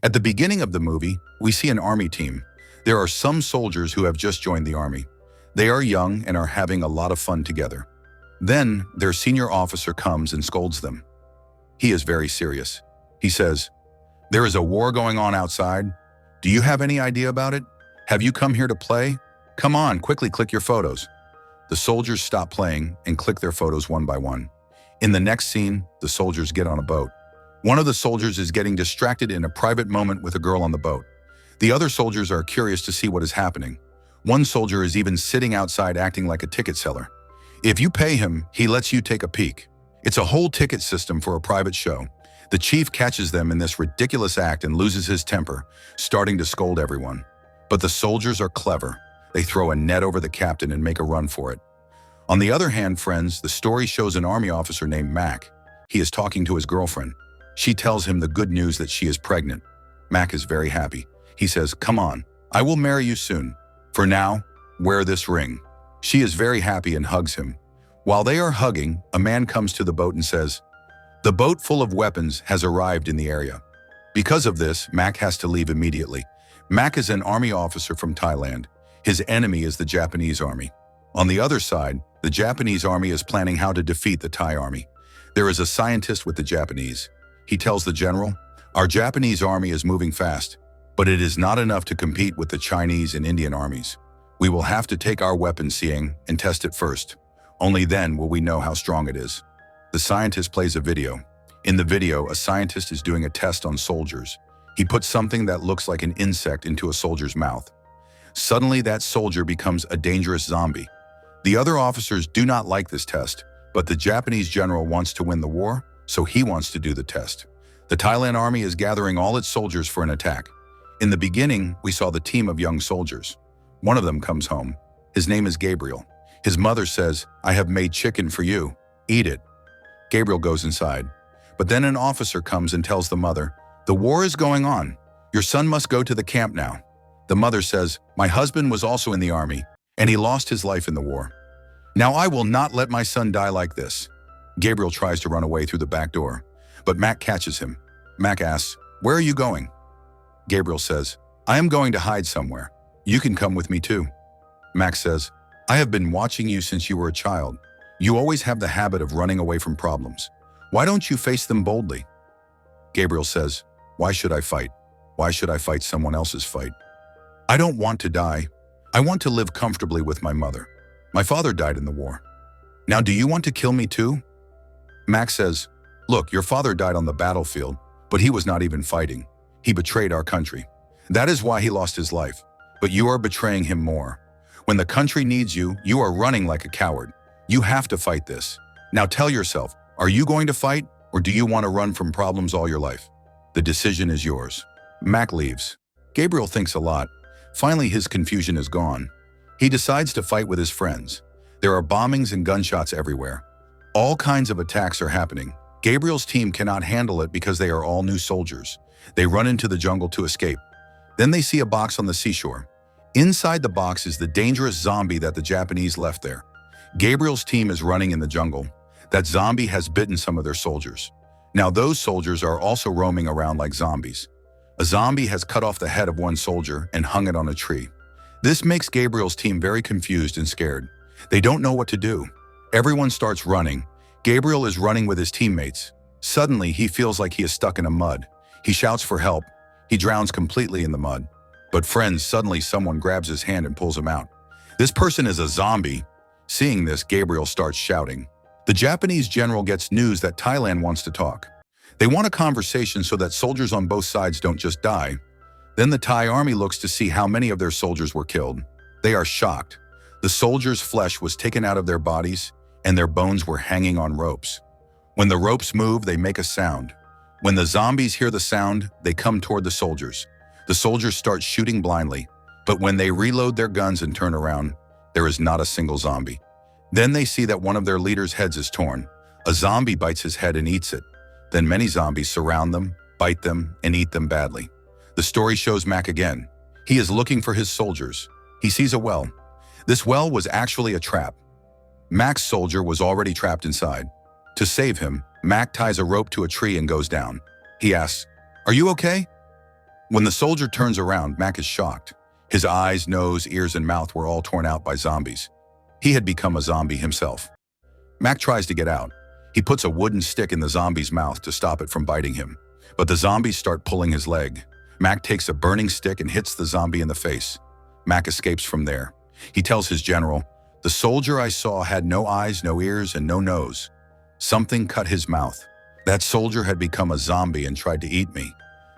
At the beginning of the movie, we see an army team. There are some soldiers who have just joined the army. They are young and are having a lot of fun together. Then, their senior officer comes and scolds them. He is very serious. He says, "There is a war going on outside. Do you have any idea about it? Have you come here to play? Come on, quickly click your photos." The soldiers stop playing and click their photos one by one. In the next scene, the soldiers get on a boat. One of the soldiers is getting distracted in a private moment with a girl on the boat. The other soldiers are curious to see what is happening. One soldier is even sitting outside acting like a ticket seller. If you pay him, he lets you take a peek. It's a whole ticket system for a private show. The chief catches them in this ridiculous act and loses his temper, starting to scold everyone. But the soldiers are clever. They throw a net over the captain and make a run for it. On the other hand, friends, the story shows an army officer named Mac. He is talking to his girlfriend. She tells him the good news that she is pregnant. Mac is very happy. He says, "Come on, I will marry you soon. For now, wear this ring." She is very happy and hugs him. While they are hugging, a man comes to the boat and says, "The boat full of weapons has arrived in the area." Because of this, Mac has to leave immediately. Mac is an army officer from Thailand. His enemy is the Japanese army. On the other side, the Japanese army is planning how to defeat the Thai army. There is a scientist with the Japanese. He tells the general, "Our Japanese army is moving fast, but it is not enough to compete with the Chinese and Indian armies. We will have to take our weapon seeing and test it first. Only then will we know how strong it is." The scientist plays a video. In the video, a scientist is doing a test on soldiers. He puts something that looks like an insect into a soldier's mouth. Suddenly, that soldier becomes a dangerous zombie. The other officers do not like this test, but the Japanese general wants to win the war, so he wants to do the test. The Thailand army is gathering all its soldiers for an attack. In the beginning, we saw the team of young soldiers. One of them comes home. His name is Gabriel. His mother says, "I have made chicken for you. Eat it." Gabriel goes inside. But then an officer comes and tells the mother, "The war is going on. Your son must go to the camp now." The mother says, "My husband was also in the army, and he lost his life in the war. Now I will not let my son die like this." Gabriel tries to run away through the back door, but Mac catches him. Mac asks, "Where are you going?" Gabriel says, "I am going to hide somewhere. You can come with me too." Mac says, "I have been watching you since you were a child. You always have the habit of running away from problems. Why don't you face them boldly?" Gabriel says, "Why should I fight? Why should I fight someone else's fight? I don't want to die. I want to live comfortably with my mother. My father died in the war. Now do you want to kill me too?" Mac says, "Look, your father died on the battlefield, but he was not even fighting. He betrayed our country. That is why he lost his life. But you are betraying him more. When the country needs you, you are running like a coward. You have to fight this. Now tell yourself, are you going to fight, or do you want to run from problems all your life? The decision is yours." Mac leaves. Gabriel thinks a lot. Finally, his confusion is gone. He decides to fight with his friends. There are bombings and gunshots everywhere. All kinds of attacks are happening. Gabriel's team cannot handle it because they are all new soldiers. They run into the jungle to escape. Then they see a box on the seashore. Inside the box is the dangerous zombie that the Japanese left there. Gabriel's team is running in the jungle. That zombie has bitten some of their soldiers. Now those soldiers are also roaming around like zombies. A zombie has cut off the head of one soldier and hung it on a tree. This makes Gabriel's team very confused and scared. They don't know what to do. Everyone starts running. Gabriel is running with his teammates. Suddenly, he feels like he is stuck in a mud. He shouts for help. He drowns completely in the mud. But friends, suddenly someone grabs his hand and pulls him out. This person is a zombie. Seeing this, Gabriel starts shouting. The Japanese general gets news that Thailand wants to talk. They want a conversation so that soldiers on both sides don't just die. Then the Thai army looks to see how many of their soldiers were killed. They are shocked. The soldiers' flesh was taken out of their bodies, and their bones were hanging on ropes. When the ropes move, they make a sound. When the zombies hear the sound, they come toward the soldiers. The soldiers start shooting blindly, but when they reload their guns and turn around, there is not a single zombie. Then they see that one of their leaders' heads is torn. A zombie bites his head and eats it. Then many zombies surround them, bite them, and eat them badly. The story shows Mac again. He is looking for his soldiers. He sees a well. This well was actually a trap. Mac's soldier was already trapped inside. To save him, Mac ties a rope to a tree and goes down. He asks, "Are you okay?" When the soldier turns around, Mac is shocked. His eyes, nose, ears, and mouth were all torn out by zombies. He had become a zombie himself. Mac tries to get out. He puts a wooden stick in the zombie's mouth to stop it from biting him. But the zombies start pulling his leg. Mac takes a burning stick and hits the zombie in the face. Mac escapes from there. He tells his general, "The soldier I saw had no eyes, no ears, and no nose. Something cut his mouth. That soldier had become a zombie and tried to eat me."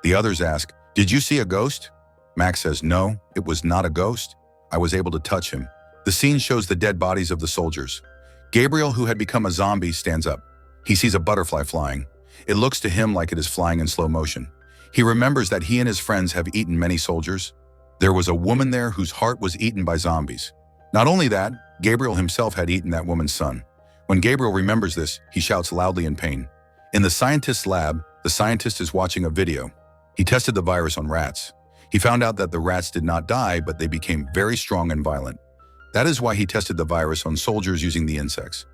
The others ask, "Did you see a ghost?" Mac says, "No, it was not a ghost. I was able to touch him." The scene shows the dead bodies of the soldiers. Gabriel, who had become a zombie, stands up. He sees a butterfly flying. It looks to him like it is flying in slow motion. He remembers that he and his friends have eaten many soldiers. There was a woman there whose heart was eaten by zombies. Not only that, Gabriel himself had eaten that woman's son. When Gabriel remembers this, he shouts loudly in pain. In the scientist's lab, the scientist is watching a video. He tested the virus on rats. He found out that the rats did not die, but they became very strong and violent. That is why he tested the virus on soldiers using the insects.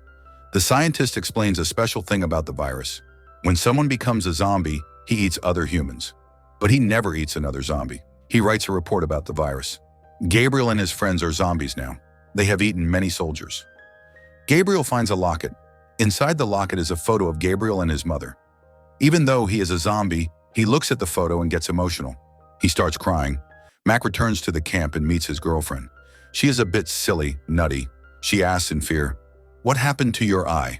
The scientist explains a special thing about the virus. When someone becomes a zombie, he eats other humans. But he never eats another zombie. He writes a report about the virus. Gabriel and his friends are zombies now. They have eaten many soldiers. Gabriel finds a locket. Inside the locket is a photo of Gabriel and his mother. Even though he is a zombie, he looks at the photo and gets emotional. He starts crying. Mac returns to the camp and meets his girlfriend. She is a bit silly, nutty. She asks in fear, "What happened to your eye?"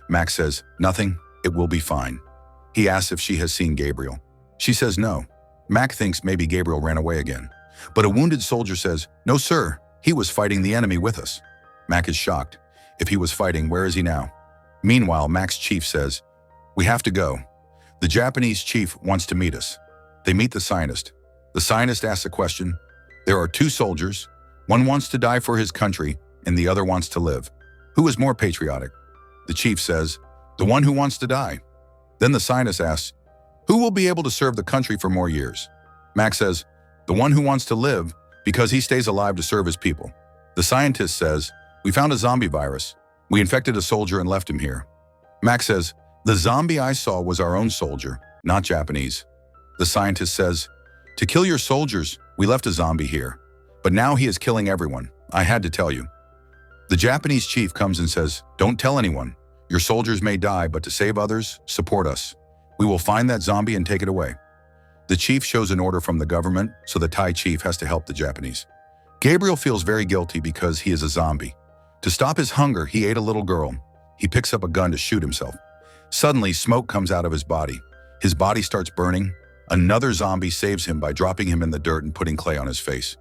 Mac says, "Nothing, it will be fine." He asks if she has seen Gabriel. She says no. Mac thinks maybe Gabriel ran away again. But a wounded soldier says, "No sir, he was fighting the enemy with us." Mac is shocked. If he was fighting, where is he now? Meanwhile, Mac's chief says, "We have to go. The Japanese chief wants to meet us." They meet the scientist. The scientist asks a question. There are two soldiers. One wants to die for his country, and the other wants to live. Who is more patriotic? The chief says, "The one who wants to die." Then the scientist asks, "Who will be able to serve the country for more years?" Mac says, "The one who wants to live, because he stays alive to serve his people." The scientist says, "We found a zombie virus. We infected a soldier and left him here." Mac says, "The zombie I saw was our own soldier, not Japanese." The scientist says, "To kill your soldiers, we left a zombie here. But now he is killing everyone. I had to tell you." The Japanese chief comes and says, "Don't tell anyone. Your soldiers may die, but to save others, support us. We will find that zombie and take it away." The chief shows an order from the government, so the Thai chief has to help the Japanese. Gabriel feels very guilty because he is a zombie. To stop his hunger, he ate a little girl. He picks up a gun to shoot himself. Suddenly, smoke comes out of his body. His body starts burning. Another zombie saves him by dropping him in the dirt and putting clay on his face.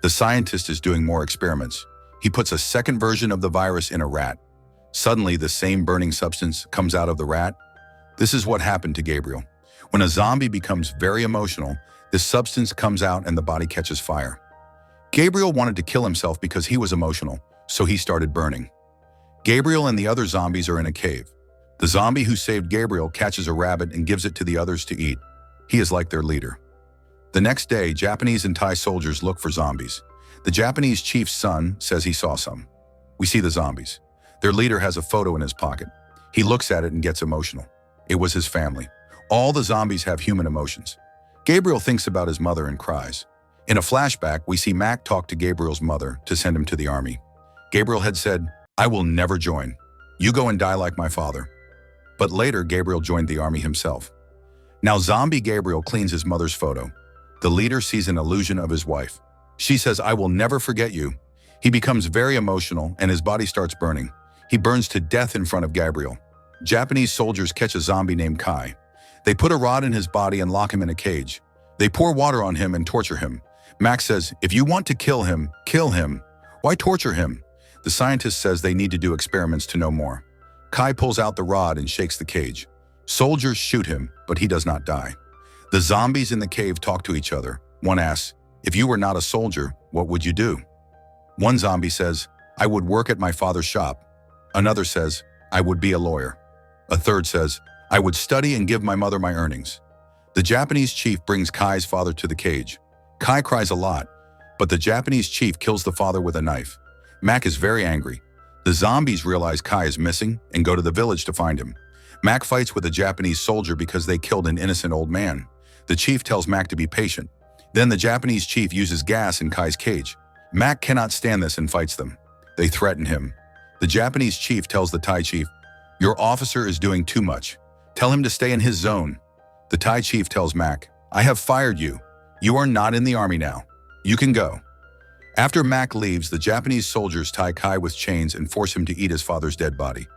The scientist is doing more experiments. He puts a second version of the virus in a rat. Suddenly, the same burning substance comes out of the rat. This is what happened to Gabriel. When a zombie becomes very emotional, this substance comes out and the body catches fire. Gabriel wanted to kill himself because he was emotional, so he started burning. Gabriel and the other zombies are in a cave. The zombie who saved Gabriel catches a rabbit and gives it to the others to eat. He is like their leader. The next day, Japanese and Thai soldiers look for zombies. The Japanese chief's son says he saw some. We see the zombies. Their leader has a photo in his pocket. He looks at it and gets emotional. It was his family. All the zombies have human emotions. Gabriel thinks about his mother and cries. In a flashback, we see Mac talk to Gabriel's mother to send him to the army. Gabriel had said, "I will never join. You go and die like my father." But later, Gabriel joined the army himself. Now zombie Gabriel cleans his mother's photo. The leader sees an illusion of his wife. She says, "I will never forget you." He becomes very emotional and his body starts burning. He burns to death in front of Gabriel. Japanese soldiers catch a zombie named Kai. They put a rod in his body and lock him in a cage. They pour water on him and torture him. Max says, "If you want to kill him, kill him. Why torture him?" The scientist says they need to do experiments to know more. Kai pulls out the rod and shakes the cage. Soldiers shoot him, but he does not die. The zombies in the cave talk to each other. One asks, "If you were not a soldier, what would you do?" One zombie says, "I would work at my father's shop." Another says, "I would be a lawyer." A third says, "I would study and give my mother my earnings." The Japanese chief brings Kai's father to the cage. Kai cries a lot, but the Japanese chief kills the father with a knife. Mac is very angry. The zombies realize Kai is missing and go to the village to find him. Mac fights with a Japanese soldier because they killed an innocent old man. The chief tells Mac to be patient. Then the Japanese chief uses gas in Kai's cage. Mac cannot stand this and fights them. They threaten him. The Japanese chief tells the Thai chief, "Your officer is doing too much. Tell him to stay in his zone." The Thai chief tells Mac, "I have fired you. You are not in the army now. You can go." After Mac leaves, the Japanese soldiers tie Kai with chains and force him to eat his father's dead body.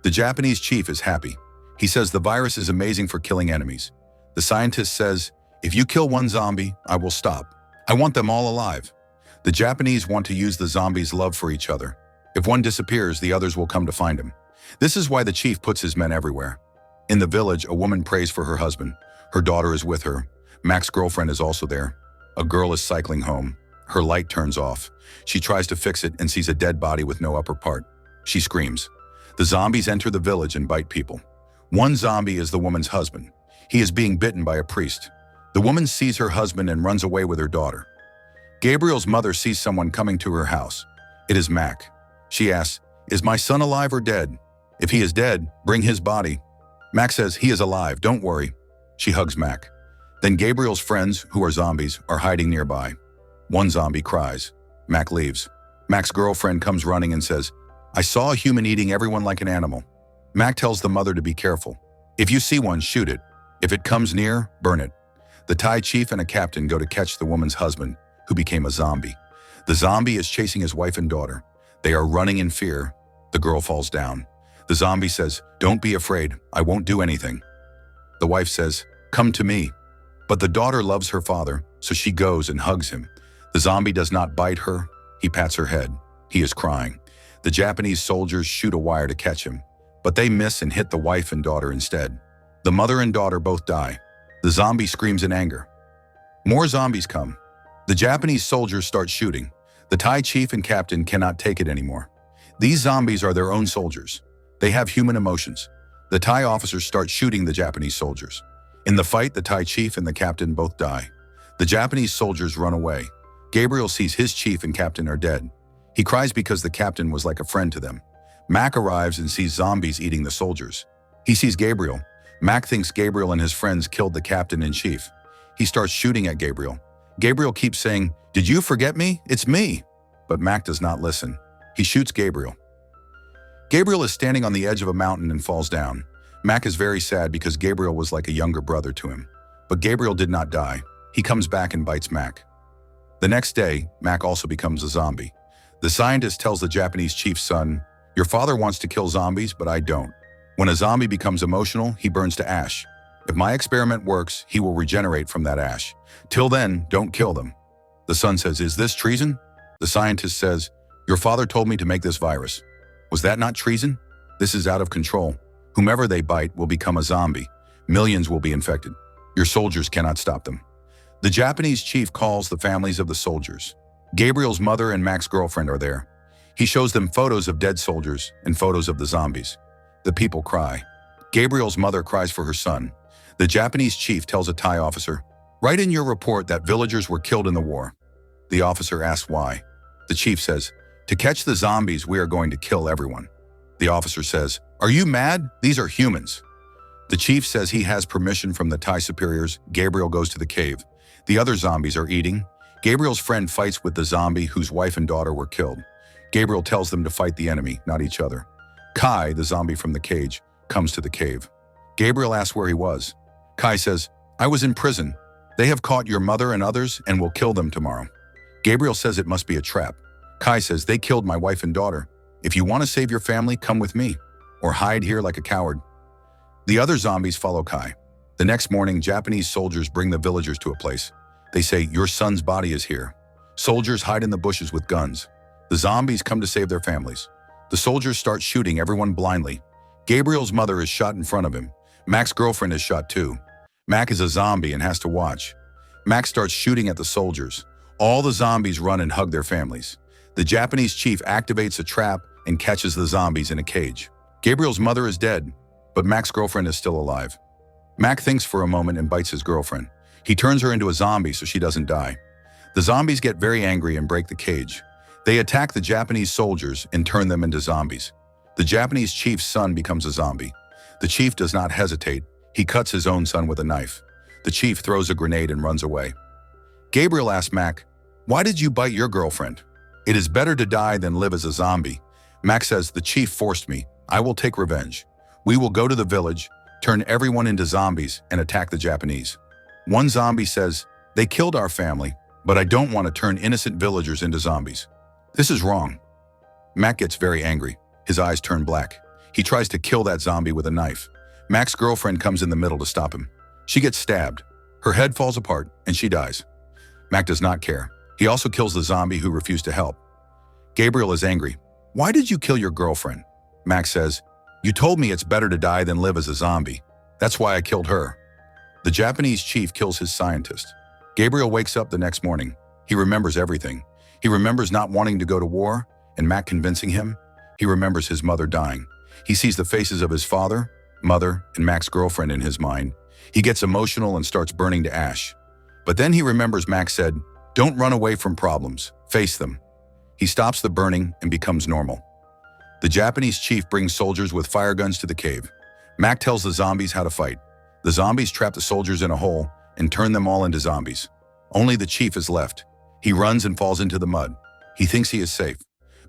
The Japanese chief is happy. He says the virus is amazing for killing enemies. The scientist says, "If you kill one zombie, I will stop. I want them all alive." The Japanese want to use the zombies' love for each other. If one disappears, the others will come to find him. This is why the chief puts his men everywhere. In the village, a woman prays for her husband. Her daughter is with her. Mac's girlfriend is also there. A girl is cycling home. Her light turns off. She tries to fix it and sees a dead body with no upper part. She screams. The zombies enter the village and bite people. One zombie is the woman's husband. He is being bitten by a priest. The woman sees her husband and runs away with her daughter. Gabriel's mother sees someone coming to her house. It is Mac. She asks, "Is my son alive or dead? If he is dead, bring his body." Mac says, "He is alive, don't worry." She hugs Mac. Then Gabriel's friends, who are zombies, are hiding nearby. One zombie cries. Mac leaves. Mac's girlfriend comes running and says, "I saw a human eating everyone like an animal." Mac tells the mother to be careful. "If you see one, shoot it. If it comes near, burn it." The Thai chief and a captain go to catch the woman's husband, who became a zombie. The zombie is chasing his wife and daughter. They are running in fear. The girl falls down. The zombie says, "Don't be afraid. I won't do anything." The wife says, "Come to me." But the daughter loves her father, so she goes and hugs him. The zombie does not bite her. He pats her head. He is crying. The Japanese soldiers shoot a wire to catch him, but they miss and hit the wife and daughter instead. The mother and daughter both die. The zombie screams in anger. More zombies come. The Japanese soldiers start shooting. The Thai chief and captain cannot take it anymore. These zombies are their own soldiers. They have human emotions. The Thai officers start shooting the Japanese soldiers. In the fight, the Thai chief and the captain both die. The Japanese soldiers run away. Gabriel sees his chief and captain are dead. He cries because the captain was like a friend to them. Mac arrives and sees zombies eating the soldiers. He sees Gabriel. Mac thinks Gabriel and his friends killed the captain and chief. He starts shooting at Gabriel. Gabriel keeps saying, "Did you forget me? It's me." But Mac does not listen. He shoots Gabriel. Gabriel is standing on the edge of a mountain and falls down. Mac is very sad because Gabriel was like a younger brother to him. But Gabriel did not die. He comes back and bites Mac. The next day, Mac also becomes a zombie. The scientist tells the Japanese chief's son, "Your father wants to kill zombies, but I don't. When a zombie becomes emotional, he burns to ash. If my experiment works, he will regenerate from that ash. Till then, don't kill them." The son says, "Is this treason?" The scientist says, "Your father told me to make this virus. Was that not treason? This is out of control. Whomever they bite will become a zombie. Millions will be infected. Your soldiers cannot stop them." The Japanese chief calls the families of the soldiers. Gabriel's mother and Mac's girlfriend are there. He shows them photos of dead soldiers and photos of the zombies. The people cry. Gabriel's mother cries for her son. The Japanese chief tells a Thai officer, "Write in your report that villagers were killed in the war." The officer asks why. The chief says, "To catch the zombies, we are going to kill everyone." The officer says, "Are you mad? These are humans." The chief says he has permission from the Thai superiors. Gabriel goes to the cave. The other zombies are eating. Gabriel's friend fights with the zombie whose wife and daughter were killed. Gabriel tells them to fight the enemy, not each other. Kai, the zombie from the cage, comes to the cave. Gabriel asks where he was. Kai says, "I was in prison. They have caught your mother and others and will kill them tomorrow." Gabriel says it must be a trap. Kai says, "They killed my wife and daughter. If you want to save your family, come with me, or hide here like a coward." The other zombies follow Kai. The next morning, Japanese soldiers bring the villagers to a place. They say, "Your son's body is here." Soldiers hide in the bushes with guns. The zombies come to save their families. The soldiers start shooting everyone blindly. Gabriel's mother is shot in front of him. Mac's girlfriend is shot too. Mac is a zombie and has to watch. Mac starts shooting at the soldiers. All the zombies run and hug their families. The Japanese chief activates a trap and catches the zombies in a cage. Gabriel's mother is dead, but Mac's girlfriend is still alive. Mac thinks for a moment and bites his girlfriend. He turns her into a zombie so she doesn't die. The zombies get very angry and break the cage. They attack the Japanese soldiers and turn them into zombies. The Japanese chief's son becomes a zombie. The chief does not hesitate. He cuts his own son with a knife. The chief throws a grenade and runs away. Gabriel asks Mac, "Why did you bite your girlfriend?" "It is better to die than live as a zombie." Mac says, "The chief forced me. I will take revenge. We will go to the village, turn everyone into zombies, and attack the Japanese." One zombie says, "They killed our family, but I don't want to turn innocent villagers into zombies. This is wrong." Mac gets very angry. His eyes turn black. He tries to kill that zombie with a knife. Mac's girlfriend comes in the middle to stop him. She gets stabbed. Her head falls apart, and she dies. Mac does not care. He also kills the zombie who refused to help. Gabriel is angry. "Why did you kill your girlfriend?" Mac says, "You told me it's better to die than live as a zombie. That's why I killed her." The Japanese chief kills his scientist. Gabriel wakes up the next morning. He remembers everything. He remembers not wanting to go to war, and Mac convincing him. He remembers his mother dying. He sees the faces of his father, mother, and Mac's girlfriend in his mind. He gets emotional and starts burning to ash. But then he remembers Mac said, "Don't run away from problems, face them." He stops the burning and becomes normal. The Japanese chief brings soldiers with fire guns to the cave. Mac tells the zombies how to fight. The zombies trap the soldiers in a hole and turn them all into zombies. Only the chief is left. He runs and falls into the mud. He thinks he is safe.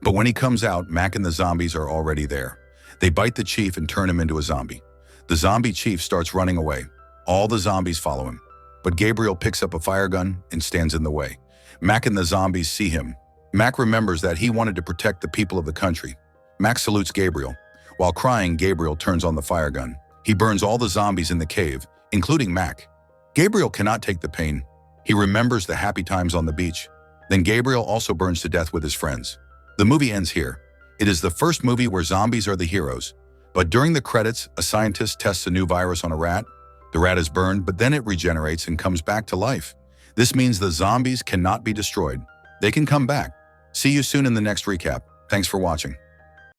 But when he comes out, Mac and the zombies are already there. They bite the chief and turn him into a zombie. The zombie chief starts running away. All the zombies follow him. But Gabriel picks up a fire gun and stands in the way. Mac and the zombies see him. Mac remembers that he wanted to protect the people of the country. Mac salutes Gabriel. While crying, Gabriel turns on the fire gun. He burns all the zombies in the cave, including Mac. Gabriel cannot take the pain. He remembers the happy times on the beach. Then Gabriel also burns to death with his friends. The movie ends here. It is the first movie where zombies are the heroes. But during the credits, a scientist tests a new virus on a rat. The rat is burned, but then it regenerates and comes back to life. This means the zombies cannot be destroyed. They can come back. See you soon in the next recap. Thanks for watching.